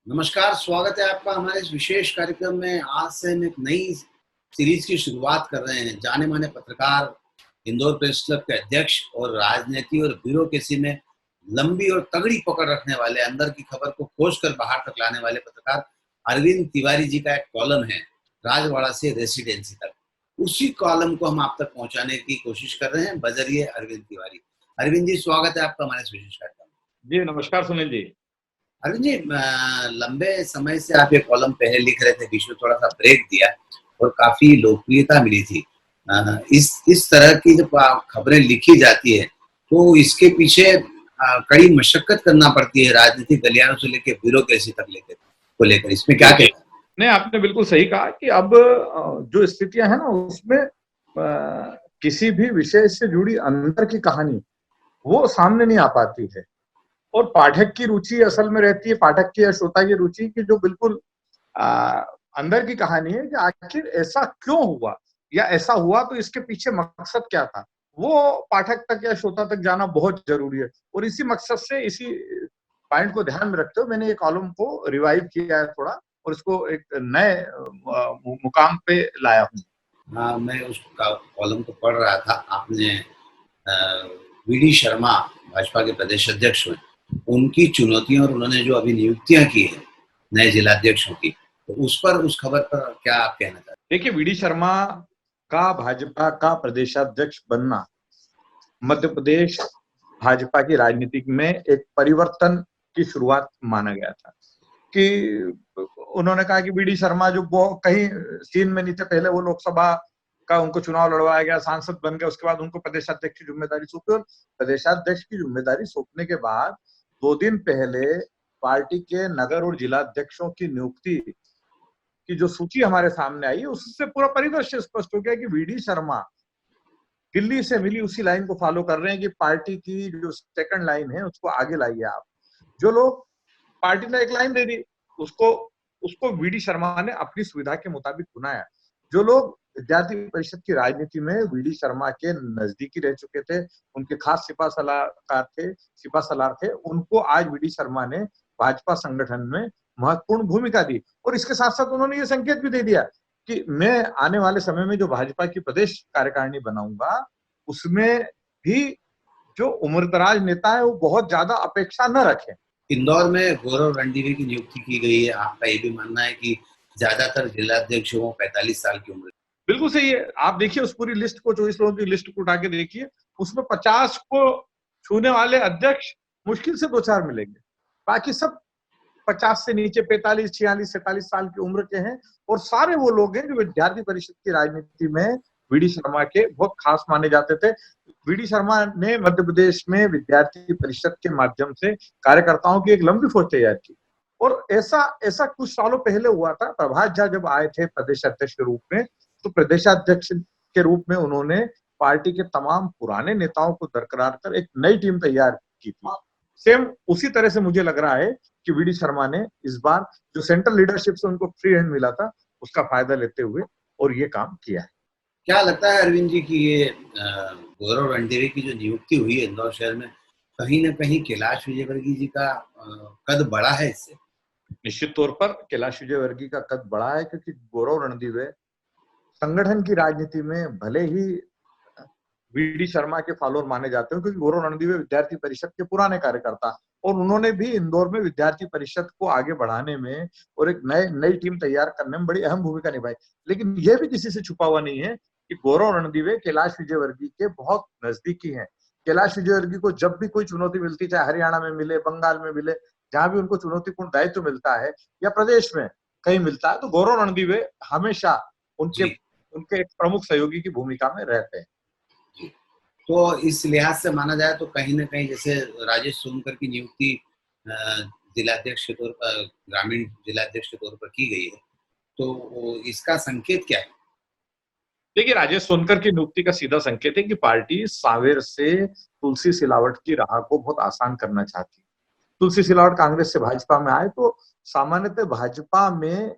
नमस्कार, स्वागत है आपका हमारे इस विशेष कार्यक्रम में। आज से हम एक नई सीरीज की शुरुआत कर रहे हैं। जाने-माने पत्रकार, इंदौर प्रेस क्लब के अध्यक्ष और राजनीति और ब्यूरोक्रेसी में लंबी और तगड़ी पकड़ रखने वाले, अंदर की खबर को खोज कर बाहर तक लाने वाले पत्रकार अरविंद तिवारी जी का एक कॉलम है, राजवाड़ा से रेसिडेंसी तक। उसी कॉलम को हम आप तक पहुँचाने की कोशिश कर रहे हैं बज़रिए अरविंद तिवारी। अरविंद जी, स्वागत है आपका हमारे इस विशेष कार्यक्रम में। जी, नमस्कार सुनील जी। अरुण जी, लंबे समय से आप ये कॉलम पहले लिख रहे थे, बीच में थोड़ा-सा ब्रेक दिया और काफ़ी लोकप्रियता मिली थी। इस तरह की जब खबरें लिखी जाती है, तो इसके पीछे कड़ी मशक्कत करना पड़ती है, राजनीतिक गलियारों से लेके ब्यूरोक्रेसी तक लेकर। इसमें क्या जी, जी। कहना है? नहीं, आपने बिल्कुल सही कहा कि अब जो स्थितियाँ हैं ना उसमें किसी भी विषय से जुड़ी अंदर की कहानी, वो सामने नहीं आ पाती है और पाठक की रुचि असल में रहती है, पाठक की या श्रोता की रुचि की जो बिल्कुल अ, अंदर की कहानी है कि आखिर ऐसा क्यों हुआ या ऐसा हुआ तो इसके पीछे मकसद क्या था? वो पाठक तक या श्रोता तक जाना बहुत ज़रूरी है और इसी मकसद से इसी पॉइंट को ध्यान में रखते हुए मैंने ये कॉलम को रिवाइव किया है थोड़ा और इसको एक नए मुकाम पे लाया हूँ। हाँ, मैं उस कॉलम को पढ़ रहा था। आपने वीडी शर्मा, भाजपा के प्रदेश अध्यक्ष हुए, उनकी चुनौतियां और उन्होंने जो अभी नियुक्तियां की है नए जिलाध्यक्षों की, तो उस खबर पर क्या आप कहना चाहते देखिए, वीडी शर्मा का भाजपा का प्रदेशाध्यक्ष बनना मध्य प्रदेश भाजपा की राजनीति में एक परिवर्तन की शुरुआत माना गया था कि उन्होंने कहा कि वीडी शर्मा जो वो कहीं सीन में नहीं थे, पहले वो लोकसभा का उनको चुनाव लड़वाया गया, सांसद बन गए, उसके बाद उनको प्रदेशाध्यक्ष की जिम्मेदारी सौंपी और प्रदेशाध्यक्ष की जिम्मेदारी सौंपने के बाद 2 दिन पहले पार्टी के नगर और जिला अध्यक्षों की नियुक्ति की जो सूची हमारे सामने आई है उससे पूरा परिदृश्य स्पष्ट हो गया कि वीडी शर्मा दिल्ली से मिली उसी लाइन को फॉलो कर रहे हैं कि पार्टी की जो सेकंड लाइन है उसको आगे लाइए आप। जो लोग पार्टी ने एक लाइन दे दी, उसको उसको वीडी शर्मा ने अपनी सुविधा के मुताबिक बुनाया। जो लोग विद्यार्थी परिषद की राजनीति में वीडी शर्मा के नजदीकी रह चुके थे, उनके खास सिपा सलार थे, उनको आज वीडी शर्मा ने भाजपा संगठन में महत्वपूर्ण भूमिका दी और इसके साथ-साथ उन्होंने ये संकेत भी दे दिया कि मैं आने वाले समय में जो भाजपा की प्रदेश कार्यकारिणी बनाऊंगा, उसमें भी जो उम्रदराज नेता है वो बहुत ज्यादा अपेक्षा न रखें। हैं? इंदौर में गौरव रणदीवे की नियुक्ति की गई है। आपका ये भी मानना है कि ज्यादातर जिलाध्यक्षों को 45 साल की उम्र? बिल्कुल सही है। आप देखिए उस पूरी लिस्ट को 24 लोगों की लिस्ट को उठा के देखिए, उसमें 50 को छूने वाले अध्यक्ष मुश्किल से 2-4 मिलेंगे। बाकी सब 50 से नीचे 45, 46, 47 साल की उम्र के हैं और सारे वो लोग हैं जो विद्यार्थी परिषद की राजनीति में वीडी शर्मा के बहुत खास माने जाते थे। वीडी शर्मा ने मध्य प्रदेश में विद्यार्थी परिषद के माध्यम से कार्यकर्ताओं की एक लंबी फौज तैयार की और ऐसा ऐसा कुछ सालों पहले हुआ था। प्रभात झा जब आए थे प्रदेश अध्यक्ष के रूप में, तो प्रदेशाध्यक्ष के रूप में उन्होंने पार्टी के तमाम पुराने नेताओं को दरकरार कर एक नई टीम तैयार की थी। सेम उसी तरह से मुझे लग रहा है कि वीडी शर्मा ने इस बार जो सेंट्रल लीडरशिप से उनको फ्री हैंड मिला था, उसका फायदा लेते हुए और ये काम किया है। क्या लगता है अरविंद जी कि ये गौरव रणदीवे की जो नियुक्ति हुई है इंदौर शहर में, कहीं न कहीं कैलाश विजयवर्गीय जी का कद बढ़ा है इससे? निश्चित तौर पर कैलाश विजयवर्गीय का कद बढ़ा है क्योंकि गौरव रणदीवे संगठन की राजनीति में भले ही वीडी शर्मा के फॉलोअर माने जाते हैं क्योंकि गौरव रणदीवे विद्यार्थी परिषद के पुराने कार्यकर्ता और उन्होंने भी इंदौर में विद्यार्थी परिषद को आगे बढ़ाने में और एक नई टीम तैयार करने में बड़ी अहम भूमिका निभाई। लेकिन यह भी किसी से छुपा हुआ नहीं है कि गौरव रणदीवे कैलाश विजयवर्गीय के बहुत नजदीकी हैं। कैलाश विजयवर्गीय को जब भी कोई चुनौती मिलती, चाहे हरियाणा में मिले, बंगाल में मिले, जहां भी उनको चुनौतीपूर्ण दायित्व मिलता है या प्रदेश में कहीं मिलता है, तो गौरव रणदीवे हमेशा उनके जी, उनके एक प्रमुख सहयोगी की भूमिका में रहते हैं। जी। तो इस लिहाज से माना जाए तो कहीं न कहीं जैसे राजेश सोनकर की नियुक्ति अ, जिलाध्यक्ष के तौर पर, ग्रामीण जिलाध्यक्ष के तौर पर की गई है, तो इसका संकेत क्या है? देखिए, राजेश सोनकर की नियुक्ति का सीधा संकेत है कि पार्टी सांवेर से तुलसी सिलावट की राह को बहुत आसान करना चाहती है। तुलसी सिलावट कांग्रेस से भाजपा में आए तो सामान्यतः भाजपा में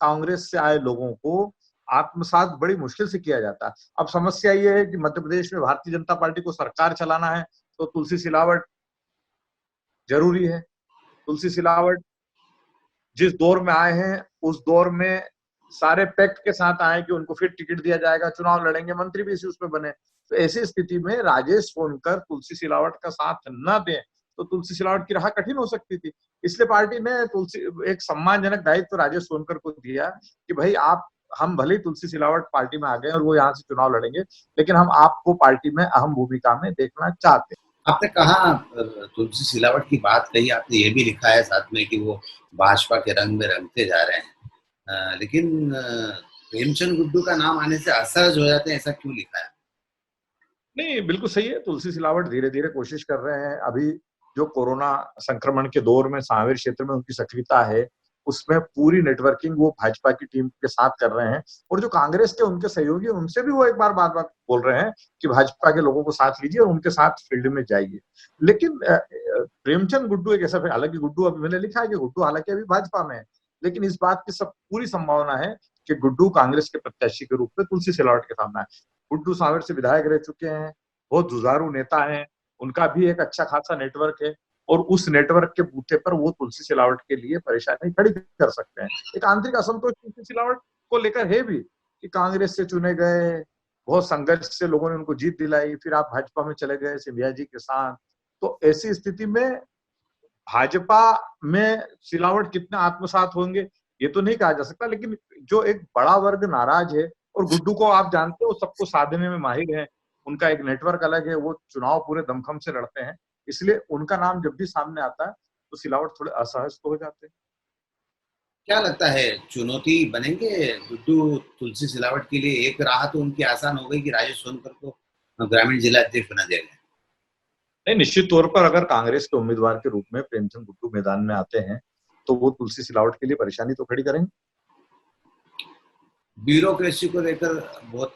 कांग्रेस से आए लोगों को आत्मसात बड़ी मुश्किल से किया जाता है। अब समस्या ये है कि मध्य प्रदेश में भारतीय जनता पार्टी को सरकार चलाना है तो तुलसी सिलावट जरूरी है। तुलसी सिलावट जिस दौर में आए हैं उस दौर में सारे पैक्ट के साथ आए कि उनको फिर टिकट दिया जाएगा, चुनाव लड़ेंगे, मंत्री भी इसी उसमें बने। तो ऐसी स्थिति में राजेश सोनकर तुलसी सिलावट का साथ न दें तो तुलसी सिलावट की राह कठिन हो सकती थी। इसलिए पार्टी ने तुलसी एक सम्मानजनक दायित्व राजेश सोनकर को दिया कि भाई आप, हम भले ही तुलसी सिलावट पार्टी में आ गए और वो यहाँ से चुनाव लड़ेंगे, लेकिन हम आपको पार्टी में अहम भूमिका में देखना चाहते हैं। आपने कहा तुलसी सिलावट की बात कही, आपने ये भी लिखा है साथ में कि वो भाजपा के रंग में रंगते जा रहे हैं, लेकिन प्रेमचंद गुड्डू का नाम आने से असहज हो जाते हैं, ऐसा क्यों लिखा है? नहीं, बिल्कुल सही है। तुलसी सिलावट धीरे धीरे कोशिश कर रहे हैं। अभी जो कोरोना संक्रमण के दौर में सांवेर क्षेत्र में उनकी सक्रियता है, उसमें पूरी नेटवर्किंग वो भाजपा की टीम के साथ कर रहे हैं। और जो कांग्रेस के उनके सहयोगी हैं, उनसे भी वो एक बार बार बोल रहे हैं कि भाजपा के लोगों को साथ लीजिए और उनके साथ फील्ड में जाइए। लेकिन प्रेमचंद गुड्डू एक ऐसा, हालांकि गुड्डू, अभी मैंने लिखा है कि गुड्डू हालांकि अभी भाजपा में है, लेकिन इस बात की सब पूरी संभावना है कि गुड्डू कांग्रेस के प्रत्याशी के रूप में तुलसी सिलावट के सामने आए। गुड्डू सांवेर से विधायक रह चुके हैं, बहुत जुझारू नेता हैं, उनका भी एक अच्छा खासा नेटवर्क है और उस नेटवर्क के बूते पर वो तुलसी सिलावट के लिए परेशानी खड़ी कर सकते हैं। एक आंतरिक असंतोष तुलसी सिलावट को लेकर है भी कि कांग्रेस से चुने गए, बहुत संघर्ष से लोगों ने उनको जीत दिलाई, फिर आप भाजपा में चले गए सिंधिया जी के साथ। तो ऐसी स्थिति में भाजपा में सिलावट कितने आत्मसात होंगे ये तो नहीं कहा जा सकता, लेकिन जो एक बड़ा वर्ग नाराज है, और गुड्डू को आप जानते हो सबको साधने में माहिर है, उनका एक नेटवर्क अलग है, वो चुनाव पूरे दमखम से लड़ते हैं, इसलिए उनका नाम जब भी सामने आता है तो सिलावट थोड़े असहज तो हो जाते हैं। क्या लगता है, चुनौती बनेंगे गुड्डू तुलसी सिलावट के लिए? एक राह तो उनकी आसान हो गई कि राजेश सोनकर को ग्रामीण जिला अध्यक्ष बना दिया गया। नहीं, निश्चित तौर पर अगर कांग्रेस के उम्मीदवार के रूप में प्रेमचंद गुड्डू मैदान में आते हैं तो वो तुलसी सिलावट के लिए परेशानी तो खड़ी करेंगे। ब्यूरोक्रेसी को लेकर बहुत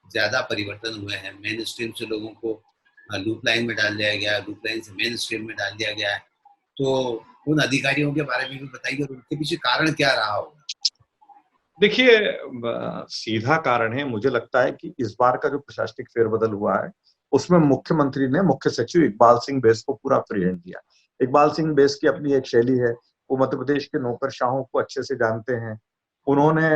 ज्यादा परिवर्तन हुए हैं। मेन स्ट्रीम से लोगों को लूप लाइन में डाल दिया गया, लूप लाइन से मेन स्ट्रीम में डाल दिया गया है। तो उन अधिकारियों के बारे में भी बताइए और उनके पीछे कारण क्या रहा होगा? देखिए, सीधा कारण है, मुझे लगता है कि इस बार का जो प्रशासनिक फेरबदल हुआ है उसमें मुख्यमंत्री ने मुख्य सचिव इकबाल सिंह बैस को पूरा फ्री हैंड दिया। इकबाल सिंह बैस की अपनी एक शैली है, वो मध्य प्रदेश के नौकरशाहों को अच्छे से जानते हैं। उन्होंने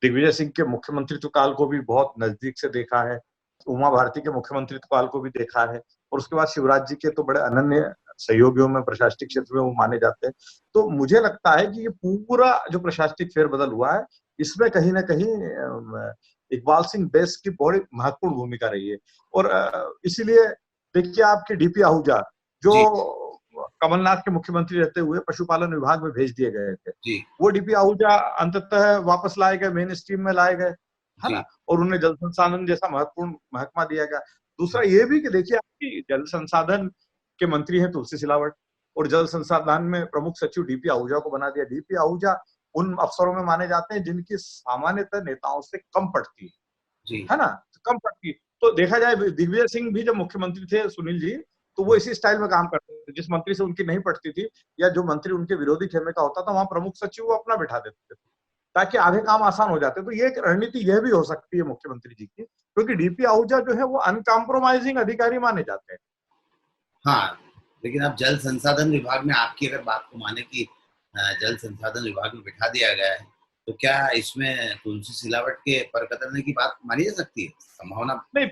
दिग्विजय सिंह के मुख्यमंत्रित्व काल को भी बहुत नजदीक से देखा है, उमा भारती के मुख्यमंत्रित्व काल को भी देखा है, और उसके बाद शिवराज जी के तो बड़े अनन्य सहयोगियों में प्रशासनिक क्षेत्र में वो माने जाते हैं। तो मुझे लगता है कि ये पूरा जो प्रशासनिक फेरबदल हुआ है इसमें कहीं ना कहीं इकबाल सिंह बैस की बहुत महत्वपूर्ण भूमिका रही है। और इसीलिए देखिए, आपके डीपी आहूजा जो जी कमलनाथ के मुख्यमंत्री रहते हुए पशुपालन विभाग में भेज दिए गए थे, जी वो डीपी आहूजा अंततः वापस लाए गए, मेन स्ट्रीम में लाए गए, है जी ना, और उन्हें जल संसाधन जैसा महत्वपूर्ण महकमा दिया गया। दूसरा ये भी कि देखिए, आपकी जल संसाधन के मंत्री हैं तुलसी सिलावट, और जल संसाधन में प्रमुख सचिव डीपी आहूजा को बना दिया। डीपी आहूजा उन अफसरों में माने जाते हैं जिनकी सामान्यतः नेताओं से कम पड़ती है ना, कम पड़ती। तो देखा जाए, दिग्विजय सिंह भी जब मुख्यमंत्री थे, सुनील जी, तो वो इसी स्टाइल में काम करते थे, जिस मंत्री से उनकी नहीं पड़ती थी या जो मंत्री उनके विरोधी खेमे का होता था, वहां प्रमुख सचिव वो अपना बैठा देते थे ताकि आगे काम आसान हो जाते। तो ये एक रणनीति यह भी हो सकती है मुख्यमंत्री जी की, क्योंकि डीपी आहूजा जो है वो अनकॉम्प्रोमाइजिंग अधिकारी माने जाते हैं। हाँ, लेकिन अब जल संसाधन विभाग में आपकी अगर बात को माने कि जल संसाधन विभाग में बिठा दिया गया है, तो क्या इसमें तुलसी सिलावट के पर कतरने की बात मानी जा सकती है? संभावना? नहीं,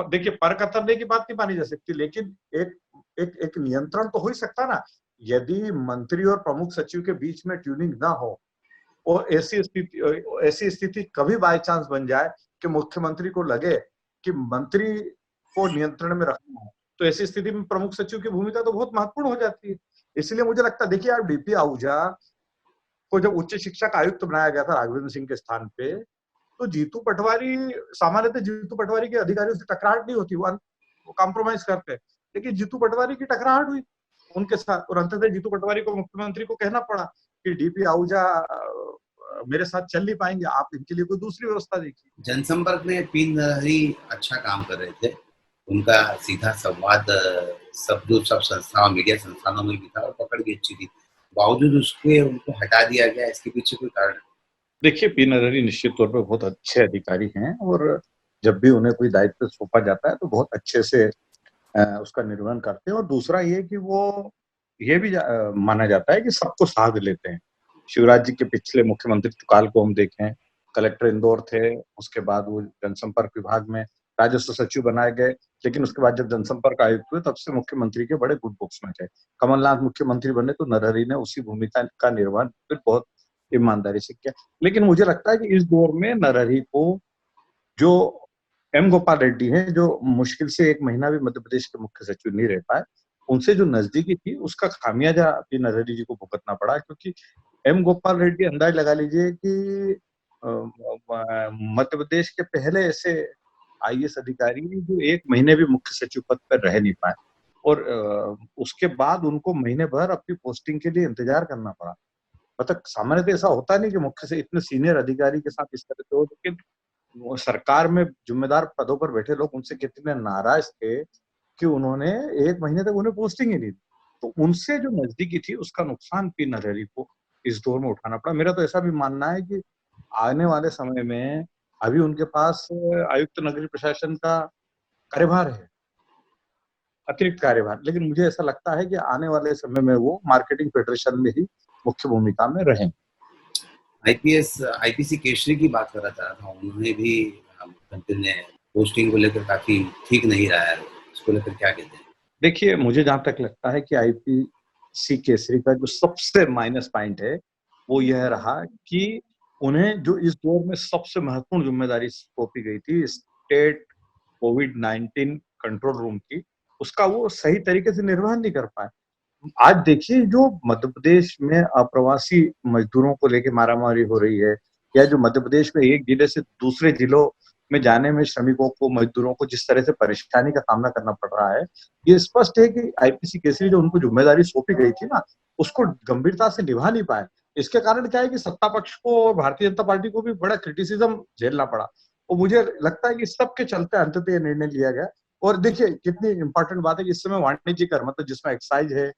देखिए, पर कतरने की बात नहीं मानी जा सकती, लेकिन एक एक एक नियंत्रण तो हो ही सकता ना। यदि मंत्री और प्रमुख सचिव के बीच में ट्यूनिंग ना हो और ऐसी स्थिति कभी बाय चांस बन जाए कि मुख्यमंत्री को लगे कि मंत्री को नियंत्रण में रखना है, तो ऐसी स्थिति में प्रमुख सचिव की भूमिका तो बहुत महत्वपूर्ण हो जाती है। इसलिए मुझे लगता है, देखिए, आप डीपी आहूजा को जब उच्च शिक्षा का आयुक्त बनाया गया था राघवेंद्र सिंह के स्थान पे, तो जीतू पटवारी, सामान्यतः जीतू पटवारी के अधिकारियों से टकराहट नहीं होती, वो कॉम्प्रोमाइज करते हैं, लेकिन जीतू पटवारी की टकराहट हुई उनके साथ, और अंततः जीतू पटवारी को मुख्यमंत्री को कहना पड़ा कि डीपी आहूजा मेरे साथ चल नहीं पाएंगे, आप इनके लिए कोई दूसरी व्यवस्था देखिए। जनसंपर्क में पी नरहरी अच्छा काम कर रहे थे। उनका सीधा संवाद सब संस्थाओं, मीडिया संस्थानों में भी था और पकड़ भी अच्छी थी। बावजूद उसके उनको हटा दिया गया, इसके पीछे कोई कारण? देखिए, पी नरहरी निश्चित तौर पर बहुत अच्छे अधिकारी हैं, और जब भी उन्हें कोई दायित्व सौंपा जाता है तो बहुत अच्छे से उसका निर्वहन करते हैं। और दूसरा ये कि वो ये भी माना जाता है कि सबको साध लेते हैं। शिवराज जी के पिछले मुख्यमंत्री काल को हम देखें, कलेक्टर इंदौर थे, उसके बाद वो जनसंपर्क विभाग में राजस्व सचिव बनाए गए, लेकिन उसके बाद जब जनसंपर्क आयुक्त हुए तब से मुख्यमंत्री के बड़े गुड बुक्स में थे। कमलनाथ मुख्यमंत्री बने तो नरहरि ने उसी भूमिका का निर्वहन फिर बहुत ईमानदारी से किया। लेकिन मुझे लगता है कि इस दौर में नरहरि को जो एम गोपाल रेड्डी हैं, जो मुश्किल से 1 महीना भी मध्य प्रदेश के मुख्य सचिव नहीं रह पाए, उनसे जो नजदीकी थी उसका खामियाजा भी नरहरि जी को भुगतना पड़ा, क्योंकि एम गोपाल रेड्डी अंदाज लगा लीजिए कि मध्य प्रदेश के पहले ऐसे आईएएस अधिकारी जो 1 महीने भी मुख्य सचिव पद पर रह नहीं पाए, और उसके बाद उनको महीने भर अपनी पोस्टिंग के लिए इंतजार करना पड़ा। मतलब सामान्यतः ऐसा होता नहीं कि मुख्य से इतने सीनियर अधिकारी के साथ इस तरह से हो, लेकिन वो सरकार में जिम्मेदार पदों पर बैठे लोग उनसे कितने नाराज थे कि उन्होंने 1 महीने तक उन्हें पोस्टिंग ही नहीं दी। तो उनसे जो नजदीकी थी उसका नुकसान पी नरहरि को इस दौर में उठाना पड़ा। मेरा तो ऐसा भी मानना है कि आने वाले समय में अभी उनके पास आयुक्त नगरीय प्रशासन का कार्यभार है, अतिरिक्त कार्यभार, लेकिन मुझे ऐसा लगता है कि आने वाले समय में वो मार्केटिंग फेडरेशन में ही मुख्य भूमिका में रहें। आईपीएस आईपीसी केसरी की बात करना चाह रहा था, उन्होंने भी मुख्यमंत्री ने पोस्टिंग को लेकर काफी ठीक नहीं रहा है, इसको लेकर क्या कहते हैं? देखिए, मुझे जहां तक लगता है कि आईपीसी केसरी का जो सबसे माइनस पॉइंट है वो यह रहा कि उन्हें जो इस दौर में सबसे महत्वपूर्ण जिम्मेदारी सौंपी गई थी, स्टेट कोविड-19 कंट्रोल रूम की, उसका वो सही तरीके से निर्वहन नहीं कर पाए। आज देखिए, जो मध्य प्रदेश में अप्रवासी मजदूरों को लेके मारामारी हो रही है, या जो मध्य प्रदेश में एक जिले से दूसरे जिलों में जाने में श्रमिकों को, मजदूरों को जिस तरह से परेशानी का सामना करना पड़ रहा है, ये स्पष्ट है कि आईपीसी केसरी जो उनको जिम्मेदारी सौंपी गई थी ना, उसको गंभीरता से निभा नहीं पाए। इसके कारण क्या है कि सत्ता पक्ष को और भारतीय जनता पार्टी को भी बड़ा क्रिटिसिज्म झेलना पड़ा, और मुझे लगता है कि सबके चलते अंततः ये निर्णय लिया गया। और देखिए, कितनी इंपॉर्टेंट बात है कि इस समय वाणिज्य कर, मतलब जिसमें एक्साइज है,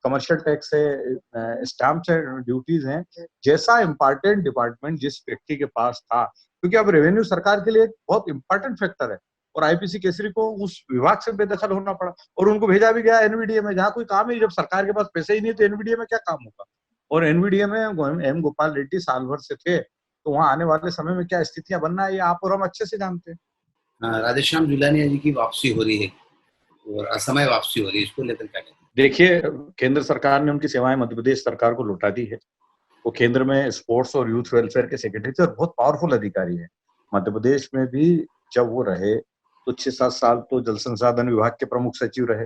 कमर्शियल टैक्स है, स्टैम्प्स है, ड्यूटीज हैं, जैसा इम्पोर्टेंट डिपार्टमेंट जिस व्यक्ति के पास था, क्योंकि अब रेवेन्यू सरकार के लिए एक बहुत इंपॉर्टेंट फैक्टर है, और आईपीसी केसरी को उस विभाग से बेदखल होना पड़ा, और उनको भेजा भी गया एनवीडीए में, जहाँ कोई काम ही, जब सरकार के पास पैसे ही नहीं तो एनवीडीए में क्या काम होगा। और एनवीडीए में एम गोपाल रेड्डी साल भर से थे, तो वहां आने वाले समय में क्या स्थितियां बनना है ये आप और हम अच्छे से जानते हैं। राधेश्याम जुलानिया जी की वापसी हो रही है और असमय वापसी हो रही है, इसको लेकर क्या कहते हैं? देखिए, केंद्र सरकार ने उनकी सेवाएं मध्य प्रदेश सरकार को लौटा दी है। वो केंद्र में स्पोर्ट्स और यूथ वेलफेयर के सेक्रेटरी थे और बहुत पावरफुल अधिकारी है। मध्य प्रदेश में भी जब वो रहे तो 6-7 साल तो जल संसाधन विभाग के प्रमुख सचिव रहे,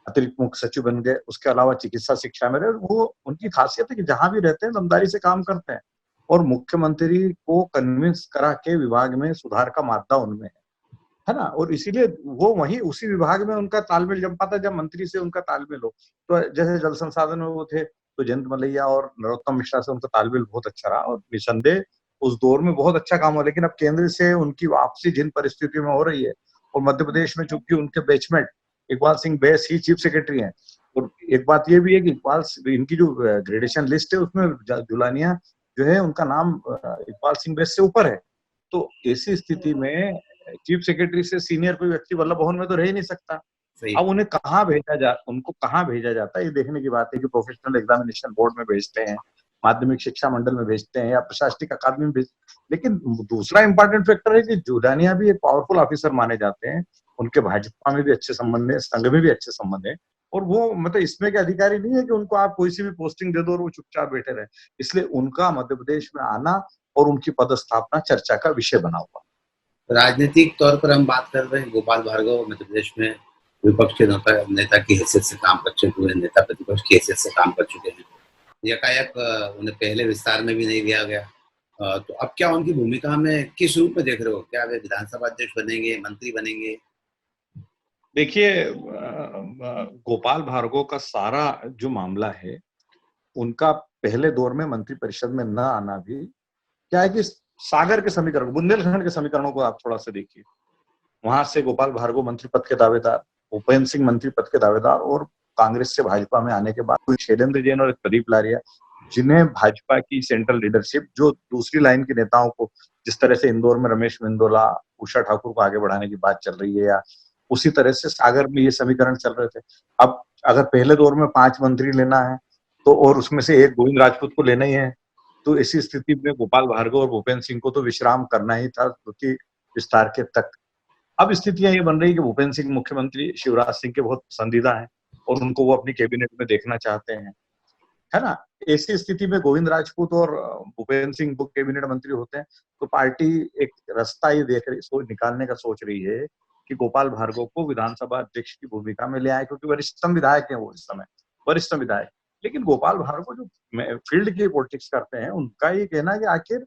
अतिरिक्त मुख्य सचिव बन गए, उसके अलावा चिकित्सा शिक्षा में रहे। वो, उनकी खासियत है कि जहां भी रहते हैं दमदारी से काम करते हैं, और मुख्यमंत्री को कन्विंस करा के विभाग में सुधार का मादा उनमें है ना, और इसीलिए वो वहीं उसी विभाग में उनका तालमेल जम पाता जब मंत्री से उनका तालमेल हो। तो जैसे जल संसाधन में वो थे तो जयंत मलैया और नरोत्तम मिश्रा से उनका तालमेल बहुत अच्छा रहा, और निसंदेह उस दौर में बहुत अच्छा काम हुआ। लेकिन अब केंद्र से उनकी वापसी जिन परिस्थितियों में हो रही है, और मध्य प्रदेश में चूंकि उनके बैचमेट इकबाल सिंह बैस ही चीफ सेक्रेटरी हैं, और एक बात ये भी है कि इनकी जो ग्रेडेशन लिस्ट है उसमें जुलानिया जो है उनका नाम इकबाल सिंह बैस से ऊपर है। तो ऐसी स्थिति में चीफ सेक्रेटरी से सीनियर कोई व्यक्ति वल्लभ भवन में तो रह ही नहीं सकता। अब उन्हें उनको कहाँ भेजा जाता है, ये देखने की बात है कि प्रोफेशनल एग्जामिनेशन बोर्ड में भेजते हैं, माध्यमिक शिक्षा मंडल में भेजते हैं, या प्रशासनिक अकादमी में भेजते हैं। लेकिन दूसरा इंपॉर्टेंट फैक्टर है कि जुलानिया भी एक पावरफुल ऑफिसर माने जाते हैं, उनके भाजपा में भी अच्छे संबंध है, संघ में भी अच्छे संबंध है, और वो मतलब इसमें के अधिकारी नहीं है कि उनको आप कोई सी भी पोस्टिंग दे दो और वो चुपचाप बैठे रहे। इसलिए उनका मध्य प्रदेश में आना और उनकी पदस्थापना चर्चा का विषय बना हुआ। राजनीतिक तौर पर हम बात कर रहे हैं, गोपाल भार्गव मध्य प्रदेश में विपक्ष के नेता की हैसियत से काम कर चुके हुए, नेता प्रतिपक्ष की हैसियत से काम कर चुके हैं। एकाएक उन्हें पहले विस्तार में भी नहीं लिया गया, तो अब क्या उनकी भूमिका में किस रूप में देख रहे हो? क्या वे विधानसभा अध्यक्ष बनेंगे, मंत्री बनेंगे? देखिए, गोपाल भार्गव का सारा जो मामला है, उनका पहले दौर में मंत्रिपरिषद में न आना भी क्या है कि सागर के समीकरण, बुंदेलखंड के समीकरणों को आप थोड़ा सा देखिए। वहां से गोपाल भार्गव मंत्री पद के दावेदार, उपेंद्र सिंह मंत्री पद के दावेदार, और कांग्रेस से भाजपा में आने के बाद शैलेंद्र जैन और प्रदीप लारिया, जिन्हें भाजपा की सेंट्रल लीडरशिप, जो दूसरी लाइन के नेताओं को, जिस तरह से इंदौर में रमेश मेंदोला, उषा ठाकुर को आगे बढ़ाने की बात चल रही है, या उसी तरह से सागर में ये समीकरण चल रहे थे। अब अगर पहले दौर में 5 मंत्री लेना है तो और उसमें से एक गोविंद राजपूत को लेना ही है, तो ऐसी स्थिति में गोपाल भार्गव और भूपेंद्र सिंह को तो विश्राम करना ही था क्योंकि विस्तार के तक। अब स्थितियां ये बन रही कि भूपेंद्र सिंह मुख्यमंत्री शिवराज सिंह के बहुत पसंदीदा हैं और उनको वो अपनी कैबिनेट में देखना चाहते हैं, है ना। ऐसी स्थिति में गोविंद राजपूत और भूपेंद्र सिंह वो कैबिनेट मंत्री होते हैं, तो पार्टी एक रास्ता ये देख रही सोच निकालने का सोच रही है कि गोपाल भार्गव को विधानसभा अध्यक्ष की भूमिका में ले आए, क्योंकि वरिष्ठतम विधायक है वो इस समय, वरिष्ठतम विधायक। लेकिन गोपाल भार्गव जो फील्ड की पॉलिटिक्स करते हैं, उनका ये कहना है कि आखिर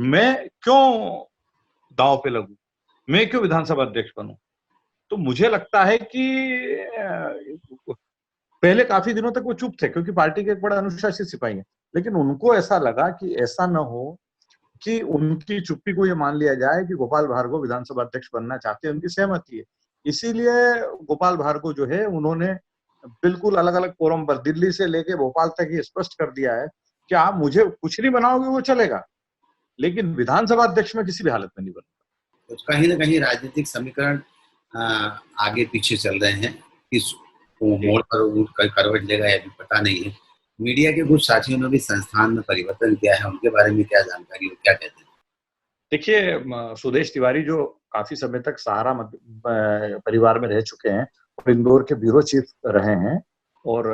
मैं क्यों दांव पे लगूं, मैं क्यों विधानसभा अध्यक्ष बनूं। तो मुझे लगता है कि पहले काफी दिनों तक वो चुप थे क्योंकि पार्टी के एक बड़ा अनुशासित सिपाही है, लेकिन उनको ऐसा लगा कि ऐसा न हो कि उनकी चुप्पी को ये मान लिया जाए कि गोपाल भार्गव विधानसभा अध्यक्ष बनना चाहते हैं, उनकी सहमति है। इसीलिए गोपाल भार्गव जो है उन्होंने बिल्कुल अलग अलग फोरम पर दिल्ली से लेके भोपाल तक ये स्पष्ट कर दिया है कि आप मुझे कुछ नहीं बनाओगे वो चलेगा, लेकिन विधानसभा अध्यक्ष में किसी भी हालत में नहीं बनूंगा। तो कहीं ना कहीं राजनीतिक समीकरण आगे पीछे चल रहे हैं, किस मोड़ पर करवट लेगा ये भी पता नहीं है। मीडिया के कुछ साथियों ने भी संस्थान में परिवर्तन किया है, उनके बारे में क्या जानकारी हो, क्या कहते हैं? देखिए, सुदेश तिवारी जो काफी समय तक सहारा परिवार में रह चुके हैं और इंदौर के ब्यूरो चीफ रहे हैं, और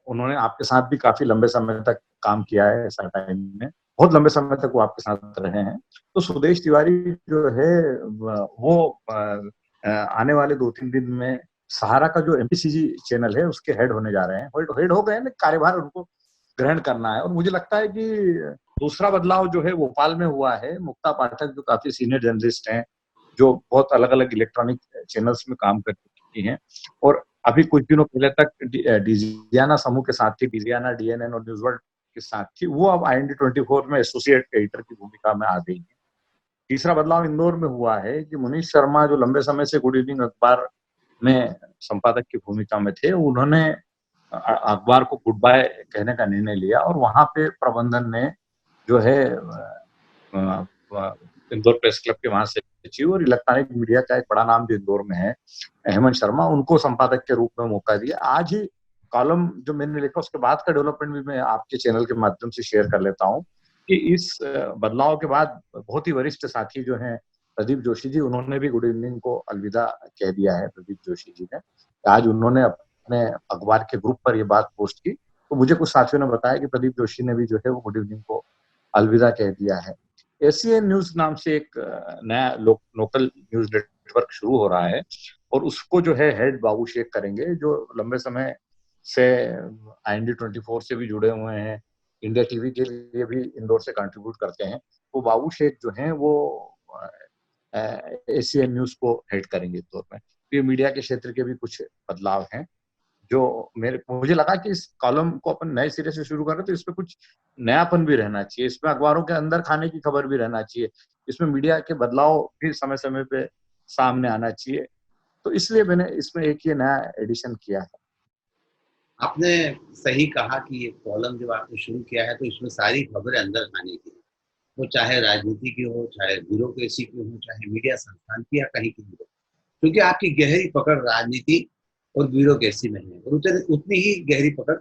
उन्होंने आपके साथ भी काफी लंबे समय तक काम किया है, ऐसा टाइम में बहुत लंबे समय तक वो आपके साथ रहे हैं। तो सुदेश तिवारी जो है वो आने वाले 2-3 दिन में सहारा का जो एमपीसीजी चैनल है उसके हेड होने जा रहे हैं। हेड हो गए हैं, कार्यभार उनको ग्रहण करना है। और मुझे लगता है कि दूसरा बदलाव जो है भोपाल में हुआ है, मुक्ता पाठक जो काफी सीनियर जर्नलिस्ट हैं, जो बहुत अलग अलग इलेक्ट्रॉनिक चैनल्स में काम कर चुकी हैं, और अभी कुछ दिनों पहले तक डिजियाना समूह के साथ थी, डिजियाना, डीएनएन और न्यूज वर्ल्ड के साथ थी, वो अब IND24 में एसोसिएट एडिटर की भूमिका में आ गई है। तीसरा बदलाव इंदौर में हुआ है कि मुनीश शर्मा जो लंबे समय से गुड इवनिंग अखबार में संपादक की भूमिका में थे, उन्होंने अखबार को गुड बाय कहने का निर्णय लिया और वहां पे प्रबंधन ने जो है इंदौर प्रेस क्लब के वहां से सचिव और इलेक्ट्रॉनिक मीडिया का एक बड़ा नाम जो इंदौर में है, हेमंत शर्मा, उनको संपादक के रूप में मौका दिया। आज ही कॉलम जो मैंने लिखा उसके बाद का डेवलपमेंट भी मैं आपके चैनल के माध्यम से शेयर कर लेता हूँ कि इस बदलाव के बाद बहुत ही वरिष्ठ साथी जो हैं प्रदीप जोशी जी, उन्होंने भी गुड इवनिंग को अलविदा कह दिया है। प्रदीप जोशी जी ने आज उन्होंने अपने अखबार के ग्रुप पर ये बात पोस्ट की, तो मुझे कुछ साथियों ने बताया कि प्रदीप जोशी ने भी जो है वो गुड इवनिंग को अलविदा कह दिया है। एसीएन न्यूज नाम से एक नया लोकल न्यूज नेटवर्क शुरू हो रहा है और उसको जो है हेड बाबू शेख करेंगे, जो लंबे समय से IND24 से भी जुड़े हुए हैं, इंडिया टीवी के लिए भी इंदौर से कंट्रीब्यूट करते हैं। वो बाबू शेख जो हैं वो एसीएन न्यूज को हेड करेंगे इंदौर में। ये मीडिया के क्षेत्र के भी कुछ बदलाव हैं जो मुझे लगा कि इस कॉलम को अपन नए सिरे से शुरू कर रहे हैं, तो इसमें कुछ नयापन भी रहना चाहिए, इसमें अखबारों के अंदर खाने की खबर भी रहना चाहिए, इसमें मीडिया के बदलाव भी समय समय पे सामने आना चाहिए। तो इसलिए मैंने इसमें एक ये नया एडिशन किया है। आपने सही कहा कि ये कॉलम जब आपने शुरू किया है तो इसमें सारी खबरें अंदर खाने की, वो चाहे राजनीति की हो, चाहे ब्यूरोक्रेसी की हो, चाहे मीडिया संस्थान की या कहीं की हो, क्योंकि आपकी गहरी पकड़ राजनीति और ब्यूरोक्रेसी में है और उतनी ही गहरी पकड़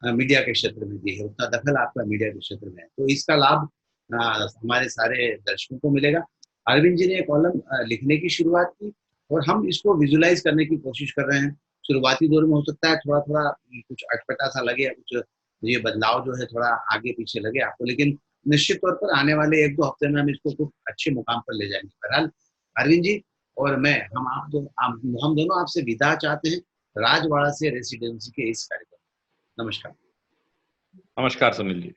मीडिया के क्षेत्र में भी है, उतना दखल आपका मीडिया के क्षेत्र में है। तो इसका लाभ हमारे सारे दर्शकों को मिलेगा। अरविंद जी ने कॉलम लिखने की शुरुआत की और हम इसको विजुलाइज करने की कोशिश कर रहे हैं। शुरुआती दौर में हो सकता है थोड़ा थोड़ा कुछ अटपटा सा लगे, कुछ ये बदलाव जो है थोड़ा आगे पीछे लगे आपको, लेकिन निश्चित तौर पर आने वाले 1-2 हफ्ते में हम इसको खूब अच्छे मुकाम पर ले जाएंगे। बहरहाल अरविंद जी और मैं हम दोनों आपसे विदा चाहते हैं राजवाड़ा से रेसिडेंसी के इस कार्यक्रम। नमस्कार। नमस्कार सुनील जी।